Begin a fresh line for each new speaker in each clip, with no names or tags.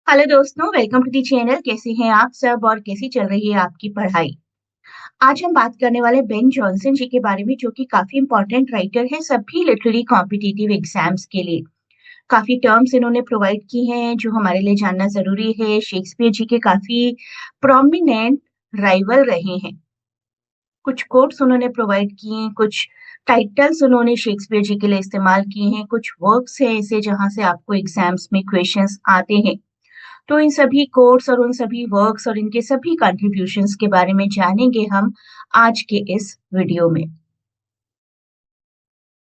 Hello दोस्तों, welcome to the channel. कैसे हैं आप सब और कैसी चल रही है आपकी पढ़ाई? आज हम बात करने वाले बेन जॉनसन जी के बारे में, जो कि काफी इंपॉर्टेंट राइटर है सभी लिटरेरी कॉम्पिटिटिव एग्जाम्स के लिए। काफी टर्म्स इन्होंने प्रोवाइड की हैं जो हमारे लिए जानना जरूरी है। शेक्सपियर जी के काफी प्रोमिनेंट राइवल रहे हैं। कुछ कोट्स उन्होंने प्रोवाइड किए हैं, कुछ टाइटल्स उन्होंने शेक्सपियर जी के लिए इस्तेमाल किए हैं, कुछ वर्क्स हैं ऐसे जहां से आपको एग्जाम्स में क्वेश्चंस आते हैं। तो इन सभी कोर्स और उन सभी वर्क्स और इनके सभी कंट्रीब्यूशंस के बारे में जानेंगे हम आज के इस वीडियो में।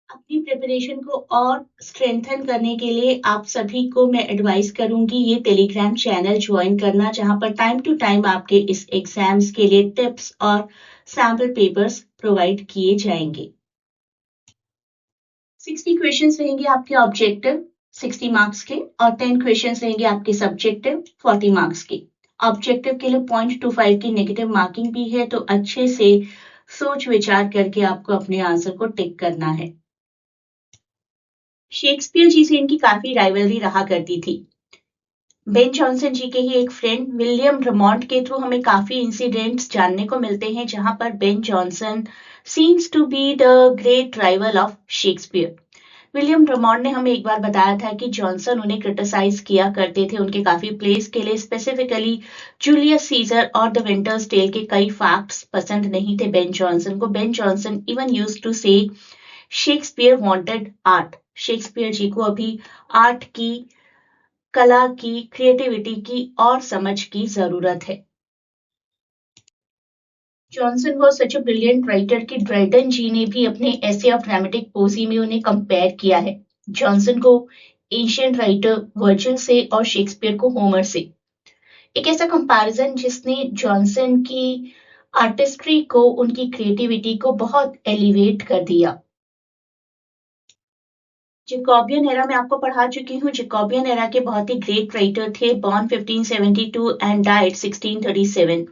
अपनी प्रिपरेशन को और स्ट्रेंथन करने के लिए आप सभी को मैं एडवाइस करूंगी ये टेलीग्राम चैनल ज्वाइन करना, जहां पर टाइम टू टाइम आपके इस एग्जाम्स के लिए टिप्स और सैम्पल पेपर्स प्रोवाइड किए जाएंगे। 60 क्वेश्चंस रहेंगे आपके ऑब्जेक्टिव 60 मार्क्स के, और 10 क्वेश्चंस रहेंगे आपके सब्जेक्टिव 40 मार्क्स के। ऑब्जेक्टिव के लिए 0.25 की नेगेटिव मार्किंग भी है, तो अच्छे से सोच विचार करके आपको अपने आंसर को टिक करना है। शेक्सपियर जी से इनकी काफी राइवलरी रहा करती थी। बेन जॉनसन जी के ही एक फ्रेंड विलियम ड्रमॉन्ट के थ्रू हमें काफी इंसिडेंट्स जानने को मिलते हैं, जहां पर Ben Jonson seems to be the great rival of Shakespeare. William Drummond ने हमें एक बार बताया था कि जॉनसन उन्हें क्रिटिसाइज किया करते थे उनके काफी प्लेस के लिए, स्पेसिफिकली जूलियस सीजर और द विंटर्स टेल के कई फैक्ट्स पसंद नहीं थे बेन जॉनसन को। Ben Jonson even used to say Shakespeare wanted art. Shakespeare ji को अभी आर्ट की, कला की, क्रिएटिविटी की और समझ की जरूरत है। Johnson was such a brilliant writer कि ड्राइडन जी ने भी अपने ऐसे ऑफ ड्रामेटिक पोजी में उन्हें कंपेयर किया है। जॉनसन को एशियंट राइटर वर्जिल से और शेक्सपियर को होमर से। एक ऐसा कंपैरिजन जिसने जॉनसन की आर्टिस्ट्री को, उनकी क्रिएटिविटी को बहुत एलिवेट कर दिया। जैकोबियन एरा में आपको पढ़ा चुकी हूँ। जैकोबियन एरा के बहुत ही ग्रेट राइटर थे, born 1572 and died 1637।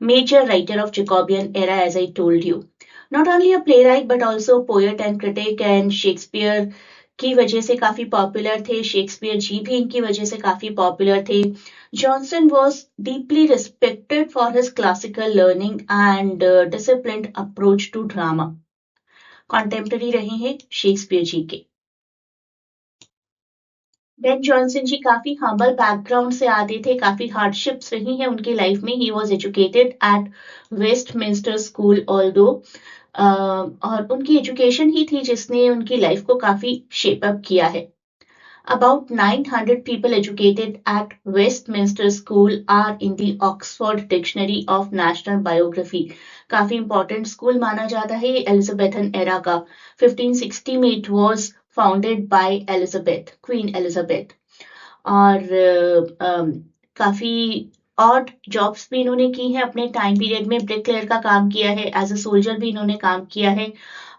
Major writer of Jacobean era, as I told you. Not only a playwright but also poet and critic, and Shakespeare की वजह से काफी पॉपुलर थे। शेक्सपियर जी भी इनकी वजह से काफी पॉपुलर थे। Jonson was deeply respected for his classical learning and disciplined approach to drama. Contemporary रहे हैं शेक्सपियर जी के। बेन जॉनसन जी काफी हम्बल बैकग्राउंड से आते थे, काफी हार्डशिप्स रही हैं उनकी लाइफ में। He was educated eight Westminster school although, और उनकी एजुकेशन ही थी जिसने उनकी लाइफ को काफी शेप अप किया है। About 900 people educated at Westminster School are in the Oxford Dictionary of National Biography. काफी इंपॉर्टेंट स्कूल माना जाता है एलिजाबेथन एरा का। 1560 में it was founded by Elizabeth, queen Elizabeth. और काफी ऑड जॉब्स भी इन्होंने की हैं अपने टाइम पीरियड में। ब्रिकलेयर का काम किया है, एज अ सोल्जर भी इन्होंने काम किया है,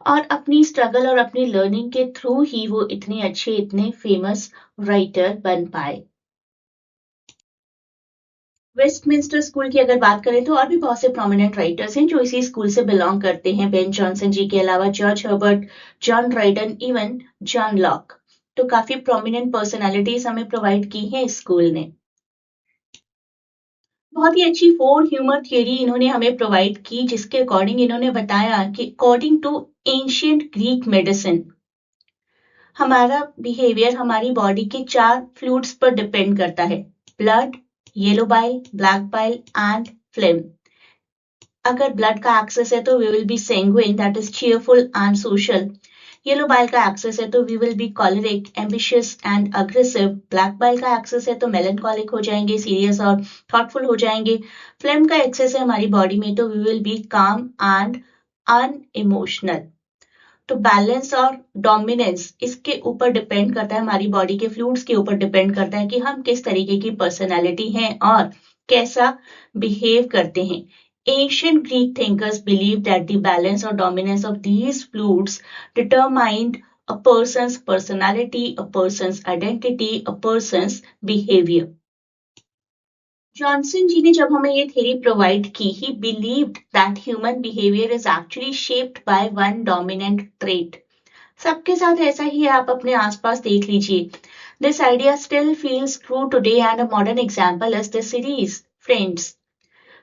और अपनी स्ट्रगल और अपनी लर्निंग के थ्रू ही वो इतने अच्छे, इतने फेमस राइटर बन पाए। वेस्टमिंस्टर स्कूल की अगर बात करें तो और भी बहुत से प्रोमिनेंट राइटर्स हैं जो इसी स्कूल से बिलोंग करते हैं। बेन जॉनसन जी के अलावा George Herbert, John Dryden, even John Locke. तो काफी प्रोमिनेंट पर्सनालिटीज हमें प्रोवाइड की है इस स्कूल ने। बहुत ही अच्छी फोर ह्यूमर थियरी इन्होंने हमें प्रोवाइड की, जिसके अकॉर्डिंग इन्होंने बताया कि according to ancient Greek medicine हमारा बिहेवियर हमारी बॉडी के 4 फ्लूइड्स पर डिपेंड करता है: blood, yellow bile, black bile and phlegm. अगर ब्लड का एक्सेस है तो we will be sanguine, that is cheerful and social. Yellow bile का एक्सेस है तो we will be choleric, ambitious and aggressive. Black bile का एक्सेस है तो मेलनकॉलिक हो जाएंगे, सीरियस और थॉटफुल हो जाएंगे। फ्लेम का एक्सेस है हमारी बॉडी में तो वी विल बी काम एंड अनइमोशनल। तो बैलेंस और डोमिनेंस इसके ऊपर डिपेंड करता है, हमारी बॉडी के फ्लूइड्स के ऊपर डिपेंड करता है कि हम किस तरीके की पर्सनैलिटी हैं और कैसा बिहेव करते हैं। Ancient Greek thinkers believed that the balance or dominance of these fluids determined a person's personality, a person's identity, a person's behavior. Jonson ji ने जब हमें ये थ्योरी प्रोवाइड की, he believed that human behaviour is actually shaped by one dominant trait. सबके साथ ऐसा ही है, आप अपने आसपास देख लीजिए। This idea still feels true today and a modern example is this series, Friends.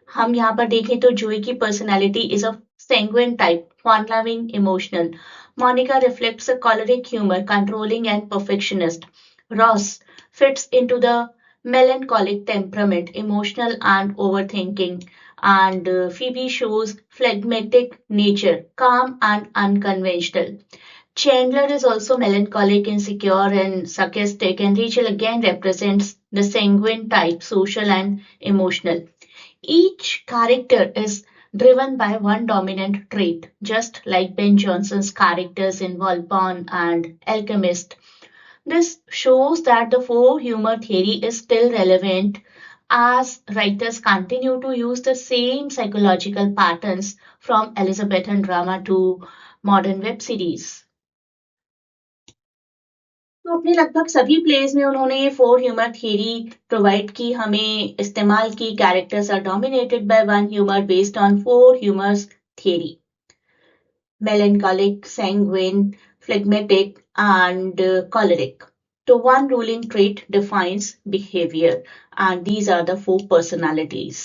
हम यहाँ पर देखें तो जोई की personality is of sanguine type, fun-loving, emotional. Monica reflects a choleric humor, controlling and perfectionist. Ross fits into the melancholic temperament, emotional and overthinking. And Phoebe shows phlegmatic nature, calm and unconventional. Chandler is also melancholic, insecure, and sarcastic, and Rachel again represents the sanguine type, social and emotional. Each character is driven by one dominant trait, just like Ben Jonson's characters in Volpone and Alchemist. This shows that the four humor theory is still relevant as writers continue to use the same psychological patterns from Elizabethan drama to modern web series. तो अपने लगभग सभी place में उन्होंने ये four humour theory provide की, हमें इस्तेमाल की. Characters are dominated by one humour based on four humours theory: melancholic, sanguine, phlegmatic, and choleric. So one ruling trait defines behavior, and these are the four personalities.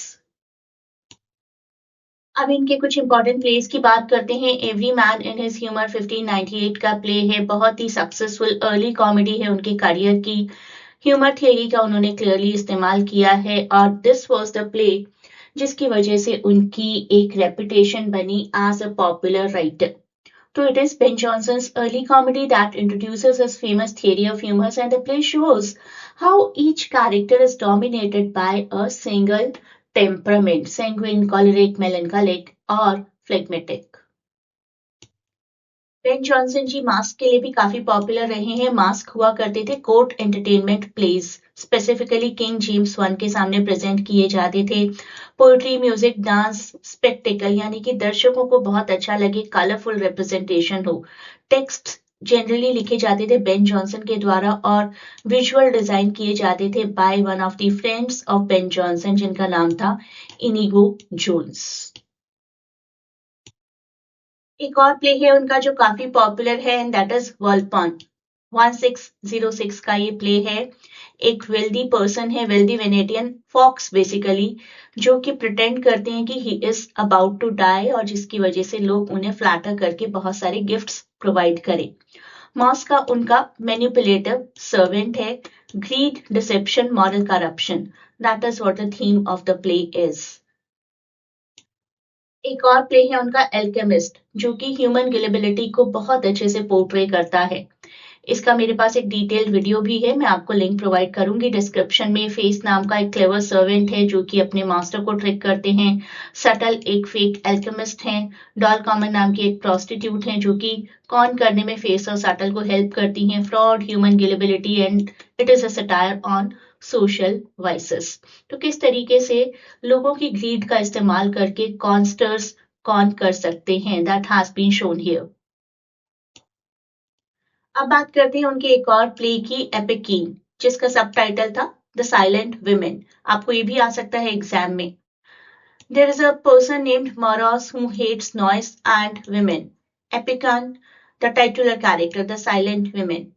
अब इनके कुछ important place की बात करते हैं. Every man in his humour 1598 का play है, बहुत ही सक्सेसफुल अर्ली कॉमेडी है उनके करियर की. ह्यूमर थियरी का उन्होंने क्लियरली इस्तेमाल किया है और दिस वाज द प्ले जिसकी वजह से उनकी एक रेपुटेशन बनी as a popular writer. So it is Ben Jonson's early comedy that introduces his famous theory of humors, and the play shows how each character is dominated by a single temperament: sanguine, choleric, melancholic, or phlegmatic. Ben Jonson ji masque के लिए भी काफी popular रहे हैं. Mask हुआ करते थे court entertainment plays, specifically King James one के सामने प्रेजेंट किए जाते थे. पोएट्री, म्यूजिक, डांस, स्पेक्टिकल, यानी कि दर्शकों को बहुत अच्छा लगे, कलरफुल रिप्रेजेंटेशन हो. टेक्स्ट जनरली लिखे जाते थे बेन जॉनसन के द्वारा और विजुअल डिजाइन किए जाते थे by one of the friends of Ben Jonson जिनका नाम था इनिगो जोन्स. एक और प्ले है उनका जो काफी पॉपुलर है एंड दैट इज वर्ल्पॉन. 1606 का ये प्ले है. एक वेल्दी पर्सन है, वेल्दी वेनेटियन फॉक्स बेसिकली, जो कि प्रिटेंड करते हैं कि he is about to die और जिसकी वजह से लोग उन्हें फ्लैटर करके बहुत सारे गिफ्ट्स प्रोवाइड करें. मॉस का उनका मैनिपुलेटिव सर्वेंट है. Greed, deception, moral corruption, that is what the theme of the play is. एक और प्ले है उनका एल्केमिस्ट, जो कि ह्यूमन गिलेबिलिटी को बहुत अच्छे से पोर्ट्रे करता है. इसका मेरे पास एक डिटेल्ड वीडियो भी है, मैं आपको लिंक प्रोवाइड करूंगी डिस्क्रिप्शन में. फेस नाम का एक क्लेवर सर्वेंट है जो कि अपने मास्टर को ट्रिक करते हैं. सटल एक फेक एल्केमिस्ट हैं. डॉल कॉमन नाम की एक प्रोस्टिट्यूट हैं जो कि कॉन करने में फेस और सटल को हेल्प करती हैं. Fraud, human gullibility and it is a satire on social vices. तो किस तरीके से लोगों की ग्रीड का इस्तेमाल करके कॉन्स्टर्स कॉन कर सकते हैं, that has been shown here. अब बात करते हैं उनके एक और प्ले की, एपिक किंग, जिसका सबटाइटल था द साइलेंट विमेन. आपको ये भी आ सकता है एग्जाम में. There is a person named Morose who hates noise and women. Epicoene the titular character, the silent women.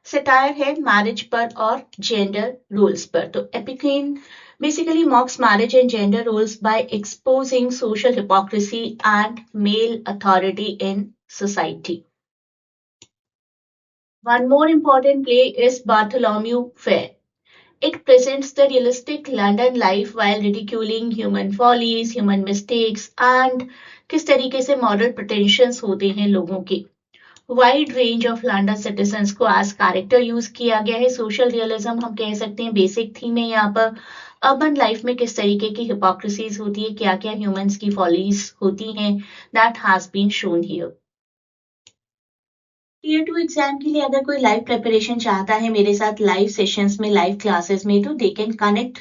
Satire है मैरिज पर और जेंडर रोल्स पर. तो एपिकिन basically mocks marriage and gender roles by exposing social hypocrisy and male authority in society. One more important play is Bartholomew Fair. It presents the realistic London life while ridiculing human follies, human mistakes and किस तरीके से moral pretensions होते हैं लोगों के. Wide range of London citizens को as character use किया गया है. सोशल रियलिज्म हम कह सकते हैं बेसिक थीम है यहाँ पर. अर्बन लाइफ में किस तरीके की हिपोक्रेसीज होती है, क्या क्या ह्यूमंस की फॉलीज होती हैं, that has been shown here. Tier 2 exam के लिए अगर कोई लाइव प्रिपरेशन चाहता है मेरे साथ लाइव सेशंस में, लाइव क्लासेस में, तो they can connect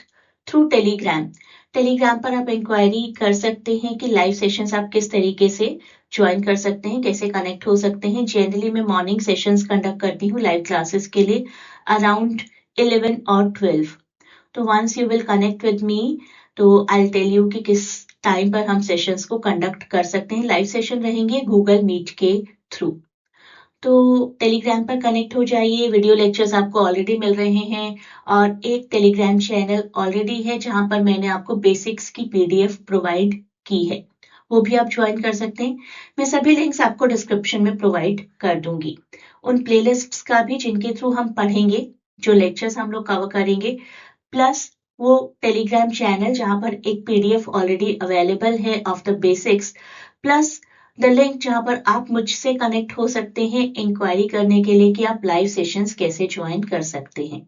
through Telegram. Telegram पर आप इंक्वायरी कर सकते हैं कि लाइव सेशंस आप किस तरीके से ज्वाइन कर सकते हैं, कैसे कनेक्ट हो सकते हैं. जनरली मैं मॉर्निंग सेशंस कंडक्ट करती हूँ लाइव क्लासेस के लिए अराउंड 11 और 12. तो once you will connect with me तो आई विल टेल यू कि किस टाइम पर हम सेशंस को कंडक्ट कर सकते हैं. लाइव सेशन रहेंगे गूगल मीट के थ्रू. तो टेलीग्राम पर कनेक्ट हो जाइए। वीडियो लेक्चर्स आपको ऑलरेडी मिल रहे हैं और एक टेलीग्राम चैनल ऑलरेडी है जहां पर मैंने आपको बेसिक्स की पीडीएफ प्रोवाइड की है, वो भी आप ज्वाइन कर सकते हैं। मैं सभी लिंक्स आपको डिस्क्रिप्शन में प्रोवाइड कर दूंगी, उन प्लेलिस्ट्स का भी जिनके थ्रू हम पढ़ेंगे, जो लेक्चर्स हम लोग कवर करेंगे, प्लस वो टेलीग्राम चैनल जहां पर एक पीडीएफ ऑलरेडी अवेलेबल है of the basics, plus the link जहां पर आप मुझसे कनेक्ट हो सकते हैं इंक्वायरी करने के लिए कि आप लाइव सेशंस कैसे ज्वाइन कर सकते हैं।